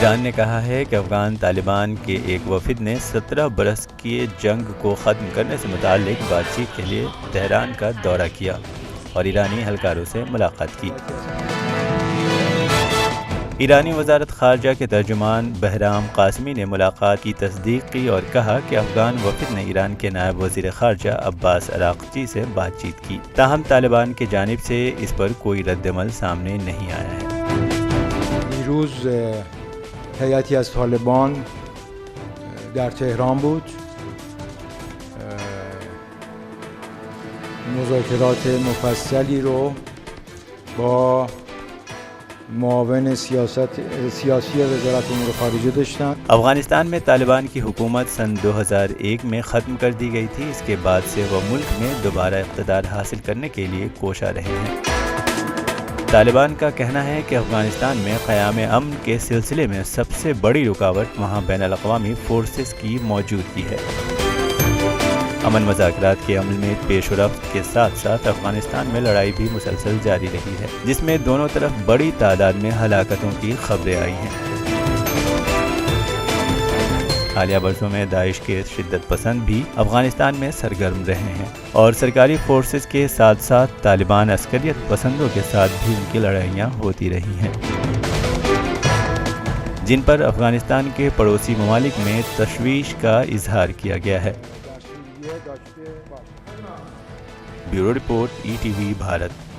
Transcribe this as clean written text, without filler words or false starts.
ایران نے کہا ہے کہ افغان طالبان کے ایک وفد نے 17 برس کی جنگ کو ختم کرنے سے متعلق بات چیت کے لیے تہران کا دورہ کیا اور ایرانی اہلکاروں سے ملاقات کی۔ ایرانی وزارت خارجہ کے ترجمان بہرام قاسمی نے ملاقات کی تصدیق کی اور کہا کہ افغان وفد نے ایران کے نائب وزیر خارجہ عباس عراقچی سے بات چیت کی، تاہم طالبان کی جانب سے اس پر کوئی رد عمل سامنے نہیں آیا ہے۔ دیروز هیئتی از طالبان در تهران بود. مذاکرات مفصلی رو با معاون سیاسی وزارت امور خارجه داشتن۔ افغانستان میں طالبان کی حکومت سن 2001 میں ختم کر دی گئی تھی۔ اس کے بعد سے وہ ملک میں دوبارہ اقتدار حاصل کرنے کے لیے کوشاں رہے ہیں۔ طالبان کا کہنا ہے کہ افغانستان میں قیام امن کے سلسلے میں سب سے بڑی رکاوٹ وہاں بین الاقوامی فورسز کی موجودگی ہے۔ امن مذاکرات کے عمل میں پیش رفت کے ساتھ ساتھ افغانستان میں لڑائی بھی مسلسل جاری رہی ہے، جس میں دونوں طرف بڑی تعداد میں ہلاکتوں کی خبریں آئی ہیں۔ حالیہ برسوں میں داعش کے شدت پسند بھی افغانستان میں سرگرم رہے ہیں اور سرکاری فورسز کے ساتھ ساتھ طالبان عسکریت پسندوں کے ساتھ بھی ان کی لڑائیاں ہوتی رہی ہیں، جن پر افغانستان کے پڑوسی ممالک میں تشویش کا اظہار کیا گیا ہے۔ Bureau report, ETV Bharat.